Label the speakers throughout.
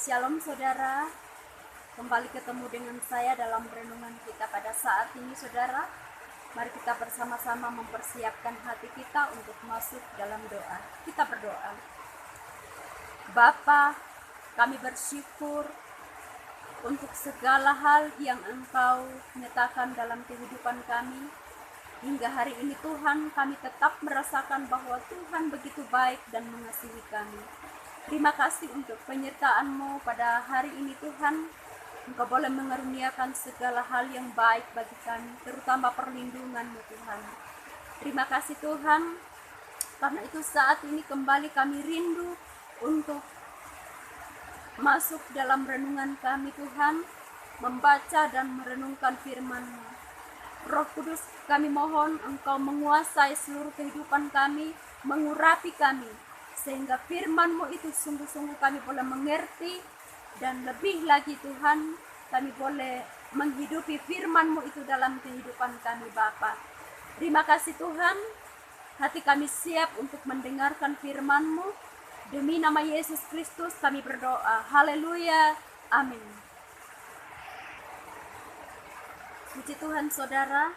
Speaker 1: Shalom saudara, kembali ketemu dengan saya dalam renungan kita pada saat ini saudara. Mari kita bersama-sama mempersiapkan hati kita untuk masuk dalam doa. Kita berdoa. Bapa, kami bersyukur untuk segala hal yang Engkau nyatakan dalam kehidupan kami. Hingga hari ini Tuhan, kami tetap merasakan bahwa Tuhan begitu baik dan mengasihi kami. Terima kasih untuk penyertaan-Mu pada hari ini Tuhan. Engkau boleh mengaruniakan segala hal yang baik bagi kami, terutama perlindungan-Mu Tuhan. Terima kasih Tuhan, karena itu saat ini kembali kami rindu untuk masuk dalam renungan kami Tuhan, membaca dan merenungkan firman-Mu. Roh Kudus, kami mohon Engkau menguasai seluruh kehidupan kami, mengurapi kami, sehingga firman-Mu itu sungguh-sungguh kami boleh mengerti, dan lebih lagi Tuhan, kami boleh menghidupi firman-Mu itu dalam kehidupan kami Bapa. Terima kasih Tuhan, hati kami siap untuk mendengarkan firman-Mu. Demi nama Yesus Kristus kami berdoa. Haleluya. Amin. Puji Tuhan saudara,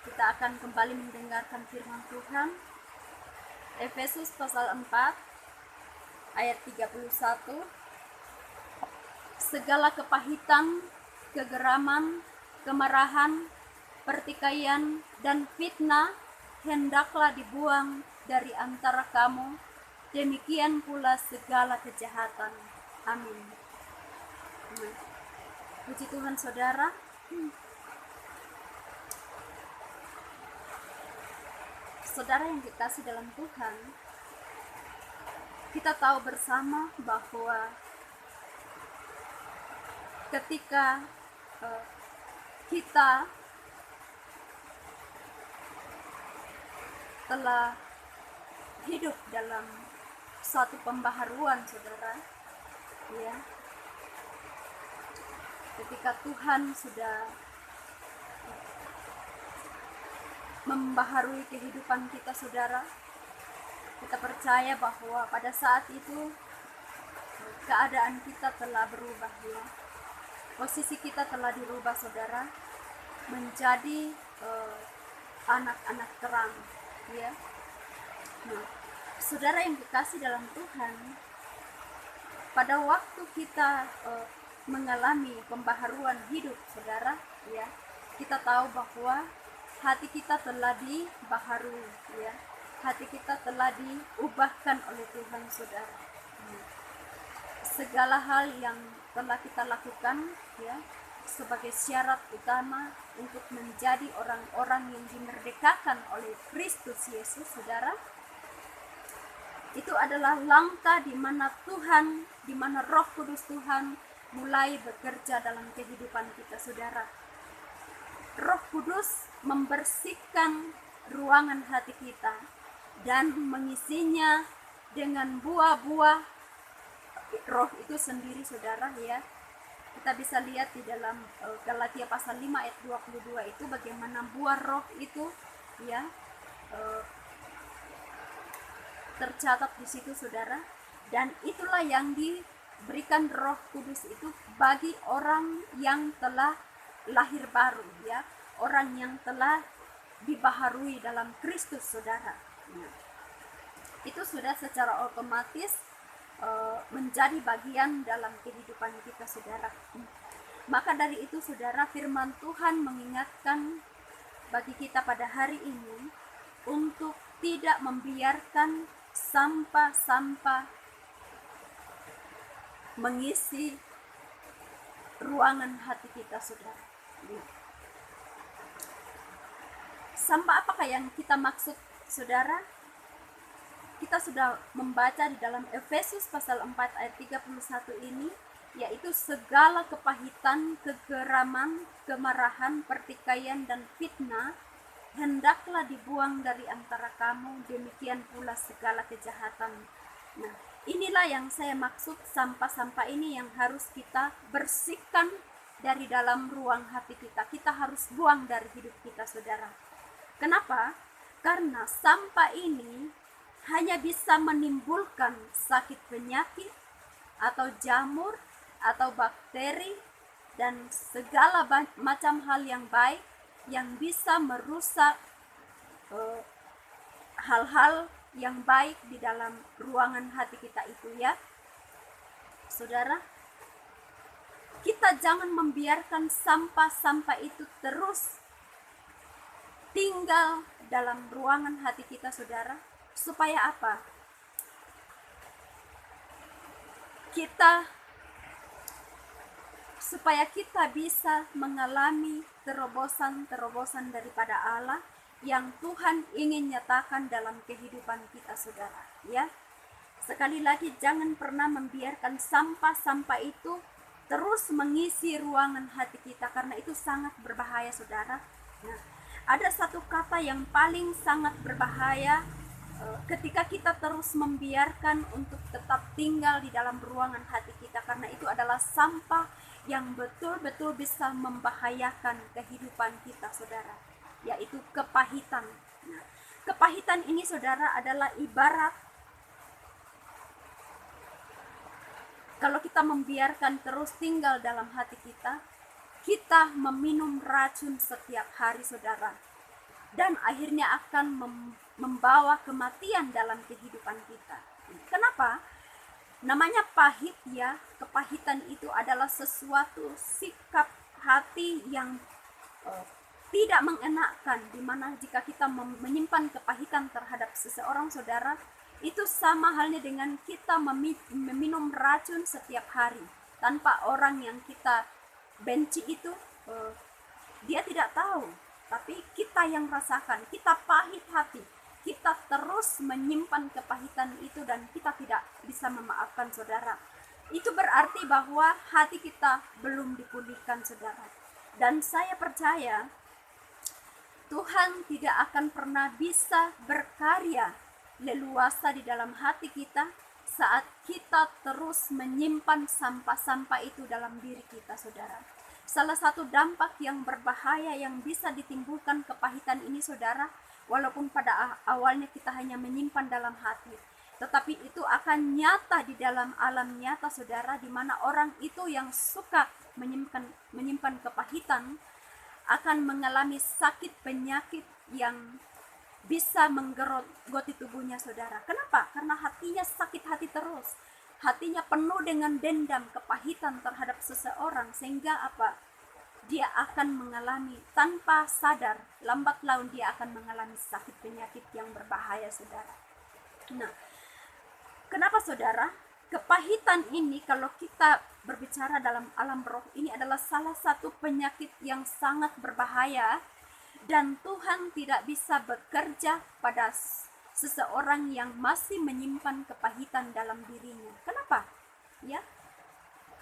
Speaker 1: kita akan kembali mendengarkan firman Tuhan. Efesus pasal 4 ayat 31. Segala kepahitan, kegeraman, kemarahan, pertikaian, dan fitnah hendaklah dibuang dari antara kamu, demikian pula segala kejahatan. Amin. Puji Tuhan saudara. Saudara yang dikasih dalam Tuhan, kita tahu bersama bahwa ketika kita telah hidup dalam suatu pembaharuan saudara, ya, ketika Tuhan sudah membaharui kehidupan kita saudara, kita percaya bahwa pada saat itu keadaan kita telah berubah, ya. Posisi kita telah dirubah saudara, menjadi anak-anak terang, ya. Nah, saudara yang dikasih dalam Tuhan, pada waktu kita mengalami pembaharuan hidup saudara, ya, kita tahu bahwa hati kita telah dibaharui, ya. Hati kita telah diubahkan oleh Tuhan saudara. Segala hal yang telah kita lakukan, ya, sebagai syarat utama untuk menjadi orang-orang yang dimerdekakan oleh Kristus Yesus saudara, itu adalah langkah di mana Tuhan, di mana Roh Kudus Tuhan mulai bekerja dalam kehidupan kita saudara. Roh Kudus membersihkan ruangan hati kita dan mengisinya dengan buah-buah Roh itu sendiri saudara, ya. Kita bisa lihat di dalam Galatia pasal 5 ayat 22 itu bagaimana buah Roh itu, ya, tercatat di situ saudara, dan itulah yang diberikan Roh Kudus itu bagi orang yang telah lahir baru, ya, orang yang telah dibaharui dalam Kristus saudara. Nah, itu sudah secara otomatis menjadi bagian dalam kehidupan kita saudara. Maka dari itu saudara, firman Tuhan mengingatkan bagi kita pada hari ini untuk tidak membiarkan sampah-sampah mengisi ruangan hati kita saudara. Sampah apakah yang kita maksud saudara? Kita sudah membaca di dalam Efesus pasal 4 ayat 31 ini, yaitu segala kepahitan, kegeraman, kemarahan, pertikaian, dan fitnah hendaklah dibuang dari antara kamu, demikian pula segala kejahatan. Nah, inilah yang saya maksud, sampah-sampah ini yang harus kita bersihkan dari dalam ruang hati kita. Kita harus buang dari hidup kita saudara. Kenapa? Karena sampah ini hanya bisa menimbulkan sakit penyakit, atau jamur atau bakteri dan segala macam hal yang baik yang bisa merusak hal-hal yang baik di dalam ruangan hati kita itu, ya saudara. Kita jangan membiarkan sampah-sampah itu terus tinggal dalam ruangan hati kita, saudara. Supaya apa? Supaya kita bisa mengalami terobosan-terobosan daripada Allah yang Tuhan ingin nyatakan dalam kehidupan kita, saudara, ya. Sekali lagi, jangan pernah membiarkan sampah-sampah itu terus mengisi ruangan hati kita, karena itu sangat berbahaya, saudara. Nah, ada satu kata yang paling sangat berbahaya ketika kita terus membiarkan untuk tetap tinggal di dalam ruangan hati kita, karena itu adalah sampah yang betul-betul bisa membahayakan kehidupan kita, saudara, yaitu kepahitan. Nah, kepahitan ini, saudara, adalah ibarat kalau kita membiarkan terus tinggal dalam hati kita, kita meminum racun setiap hari, saudara, dan akhirnya akan membawa kematian dalam kehidupan kita. Kenapa? Namanya pahit, ya. Kepahitan itu adalah sesuatu sikap hati yang tidak mengenakan, dimana jika kita menyimpan kepahitan terhadap seseorang, saudara, itu sama halnya dengan kita meminum racun setiap hari. Tanpa orang yang kita benci itu, dia tidak tahu, tapi kita yang rasakan, kita pahit hati, kita terus menyimpan kepahitan itu dan kita tidak bisa memaafkan, saudara. Itu berarti bahwa hati kita belum dipulihkan, saudara. Dan saya percaya Tuhan tidak akan pernah bisa berkarya leluasa di dalam hati kita saat kita terus menyimpan sampah-sampah itu dalam diri kita, saudara. Salah satu dampak yang berbahaya yang bisa ditimbulkan kepahitan ini, saudara, walaupun pada awalnya kita hanya menyimpan dalam hati, tetapi itu akan nyata di dalam alam nyata, saudara, di mana orang itu yang suka menyimpan kepahitan akan mengalami sakit penyakit yang bisa menggerogoti tubuhnya, saudara. Kenapa? Karena hatinya sakit hati terus. Hatinya penuh dengan dendam, kepahitan terhadap seseorang, sehingga apa? Dia akan mengalami tanpa sadar, lambat laun dia akan mengalami sakit penyakit yang berbahaya, saudara. Nah, kenapa, saudara? Kepahitan ini, kalau kita berbicara dalam alam roh, ini adalah salah satu penyakit yang sangat berbahaya. Dan Tuhan tidak bisa bekerja pada seseorang yang masih menyimpan kepahitan dalam dirinya. Kenapa? Ya,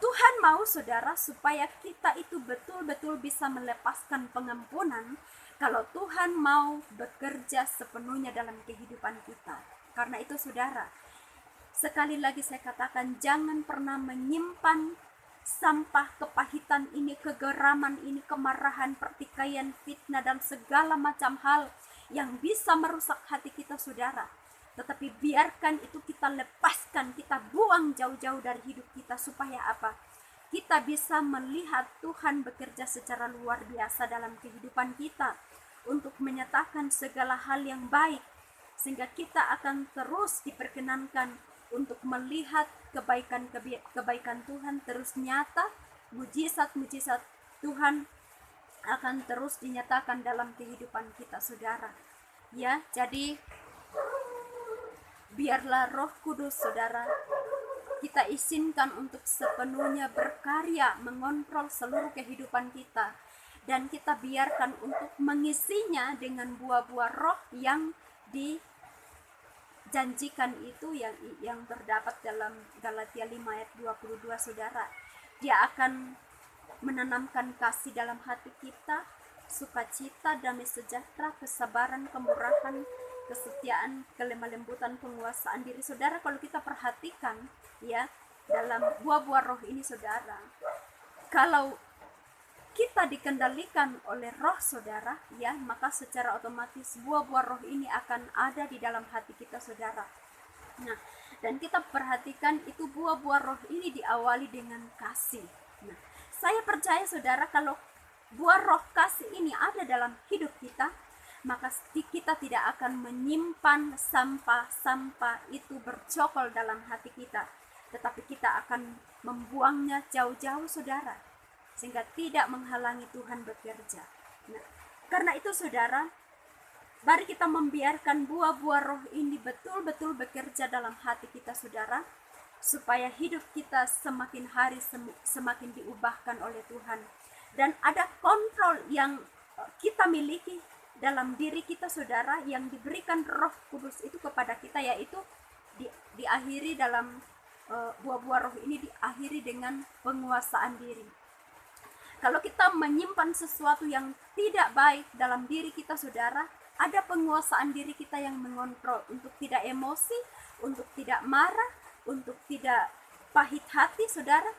Speaker 1: Tuhan mau, saudara, supaya kita itu betul-betul bisa melepaskan pengampunan kalau Tuhan mau bekerja sepenuhnya dalam kehidupan kita. Karena itu, saudara, sekali lagi saya katakan, jangan pernah menyimpan sampah kepahitan ini, kegeraman ini, kemarahan, pertikaian, fitnah, dan segala macam hal yang bisa merusak hati kita, saudara. Tetapi biarkan itu kita lepaskan, kita buang jauh-jauh dari hidup kita. Supaya apa? Kita bisa melihat Tuhan bekerja secara luar biasa dalam kehidupan kita untuk menyatakan segala hal yang baik, sehingga kita akan terus diperkenankan untuk melihat kebaikan Tuhan terus nyata, mujizat-mujizat Tuhan akan terus dinyatakan dalam kehidupan kita, saudara. Ya, jadi biarlah Roh Kudus, saudara, kita izinkan untuk sepenuhnya berkarya mengontrol seluruh kehidupan kita, dan kita biarkan untuk mengisinya dengan buah-buah roh yang dijanjikan itu, yang terdapat dalam Galatia 5 ayat 22, saudara. Dia akan menanamkan kasih dalam hati kita, sukacita, damai sejahtera, kesabaran, kemurahan, kesetiaan, kelemah lembutan, penguasaan diri. Saudara, kalau kita perhatikan, ya, dalam buah-buah roh ini, saudara, kalau kita dikendalikan oleh roh, saudara, ya, maka secara otomatis buah-buah roh ini akan ada di dalam hati kita, saudara. Nah, Dan kita perhatikan itu buah-buah roh ini diawali dengan kasih. Nah, saya percaya saudara, kalau buah roh kasih ini ada dalam hidup kita, maka kita tidak akan menyimpan sampah-sampah itu bercokol dalam hati kita, tetapi kita akan membuangnya jauh-jauh saudara, sehingga tidak menghalangi Tuhan bekerja. Nah, karena itu saudara, mari kita membiarkan buah-buah roh ini betul-betul bekerja dalam hati kita saudara, supaya hidup kita semakin hari semakin diubahkan oleh Tuhan. Dan ada kontrol yang kita miliki dalam diri kita saudara, yang diberikan Roh Kudus itu kepada kita, yaitu diakhiri dalam buah-buah roh ini diakhiri dengan penguasaan diri. Kalau kita menyimpan sesuatu yang tidak baik dalam diri kita saudara, ada penguasaan diri kita yang mengontrol untuk tidak emosi, untuk tidak marah, untuk tidak pahit hati saudara.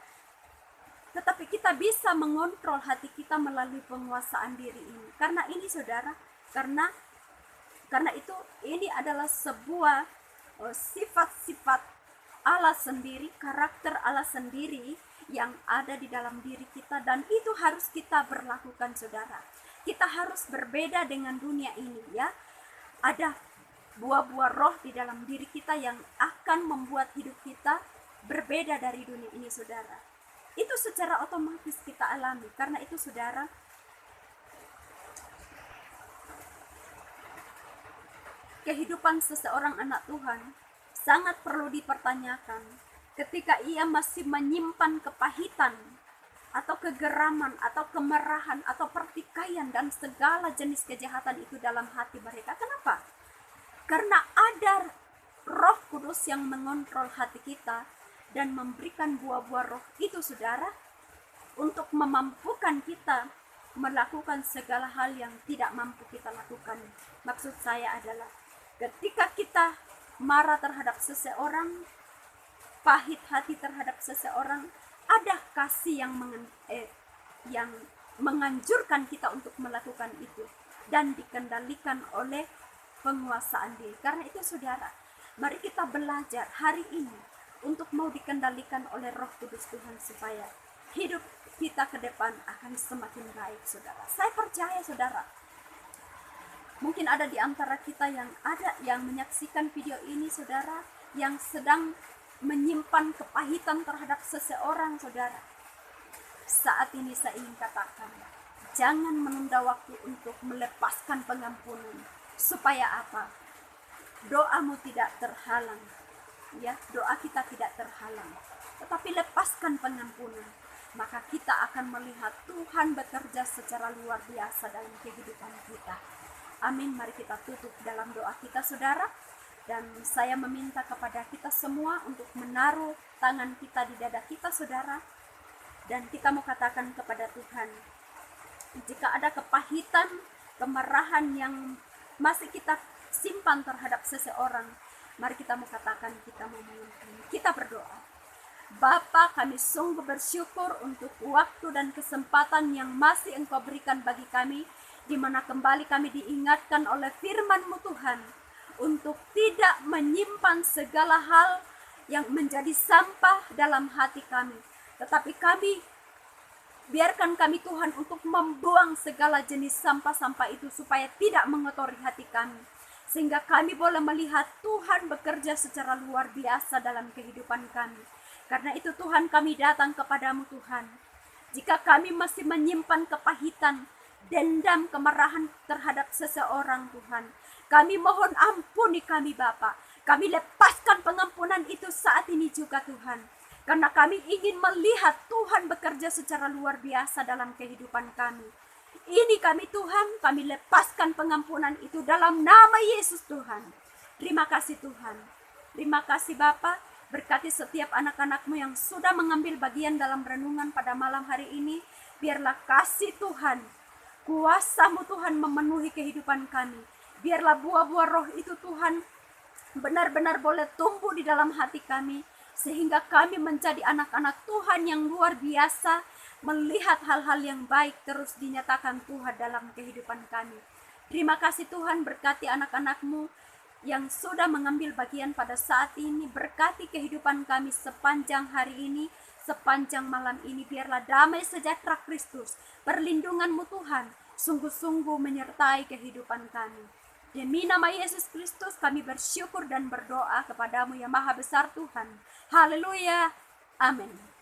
Speaker 1: Tetapi kita bisa mengontrol hati kita melalui penguasaan diri ini. Karena ini saudara, karena itu ini adalah sebuah sifat-sifat Allah sendiri, karakter Allah sendiri yang ada di dalam diri kita, dan itu harus kita berlakukan saudara. Kita harus berbeda dengan dunia ini ya. Ada buah-buah roh di dalam diri kita yang akan membuat hidup kita berbeda dari dunia ini saudara. Itu secara otomatis kita alami. Karena itu saudara, kehidupan seseorang anak Tuhan sangat perlu dipertanyakan ketika ia masih menyimpan kepahitan atau kegeraman atau kemarahan atau pertikaian dan segala jenis kejahatan itu dalam hati mereka. Kenapa? Karena ada Roh Kudus yang mengontrol hati kita dan memberikan buah-buah roh itu saudara, untuk memampukan kita melakukan segala hal yang tidak mampu kita lakukan. Maksud saya adalah ketika kita marah terhadap seseorang, pahit hati terhadap seseorang, ada kasih yang menganjurkan kita untuk melakukan itu dan dikendalikan oleh penguasaan diri. Karena itu saudara, mari kita belajar hari ini untuk mau dikendalikan oleh Roh Kudus Tuhan, supaya hidup kita ke depan akan semakin baik saudara. Saya percaya saudara, mungkin ada di antara kita yang menyaksikan video ini saudara, yang sedang menyimpan kepahitan terhadap seseorang saudara. Saat ini saya ingin katakan, jangan menunda waktu untuk melepaskan pengampunan. Supaya apa? Doamu tidak terhalang ya, doa kita tidak terhalang, tetapi lepaskan pengampunan, maka kita akan melihat Tuhan bekerja secara luar biasa dalam kehidupan kita. Amin. Mari kita tutup dalam doa kita saudara, dan saya meminta kepada kita semua untuk menaruh tangan kita di dada kita saudara, dan kita mau katakan kepada Tuhan, jika ada kepahitan, kemarahan yang masih kita simpan terhadap seseorang, mari kita mau katakan, kita mau mengampuni. Kita berdoa. Bapa, kami sungguh bersyukur untuk waktu dan kesempatan yang masih Engkau berikan bagi kami, di mana kembali kami diingatkan oleh firman-Mu Tuhan, untuk tidak menyimpan segala hal yang menjadi sampah dalam hati kami. Tetapi biarkan kami Tuhan untuk membuang segala jenis sampah-sampah itu, supaya tidak mengotori hati kami, sehingga kami boleh melihat Tuhan bekerja secara luar biasa dalam kehidupan kami. Karena itu Tuhan, kami datang kepadamu Tuhan. Jika kami masih menyimpan kepahitan, dendam, kemarahan terhadap seseorang Tuhan, kami mohon ampuni kami Bapa. Kami lepaskan pengampunan itu saat ini juga Tuhan. Karena kami ingin melihat Tuhan bekerja secara luar biasa dalam kehidupan kami. Ini kami Tuhan, kami lepaskan pengampunan itu dalam nama Yesus Tuhan. Terima kasih Tuhan. Terima kasih Bapa. Berkati setiap anak-anak-Mu yang sudah mengambil bagian dalam renungan pada malam hari ini. Biarlah kasih Tuhan, kuasa-Mu Tuhan memenuhi kehidupan kami. Biarlah buah-buah roh itu Tuhan benar-benar boleh tumbuh di dalam hati kami, sehingga kami menjadi anak-anak Tuhan yang luar biasa, melihat hal-hal yang baik terus dinyatakan Tuhan dalam kehidupan kami. Terima kasih Tuhan, berkati anak-anak-Mu yang sudah mengambil bagian pada saat ini. Berkati kehidupan kami sepanjang hari ini, sepanjang malam ini. Biarlah damai sejahtera Kristus, perlindungan-Mu Tuhan, sungguh-sungguh menyertai kehidupan kami. Demi nama Yesus Kristus kami bersyukur dan berdoa kepadamu yang Maha Besar Tuhan. Haleluya. Amin.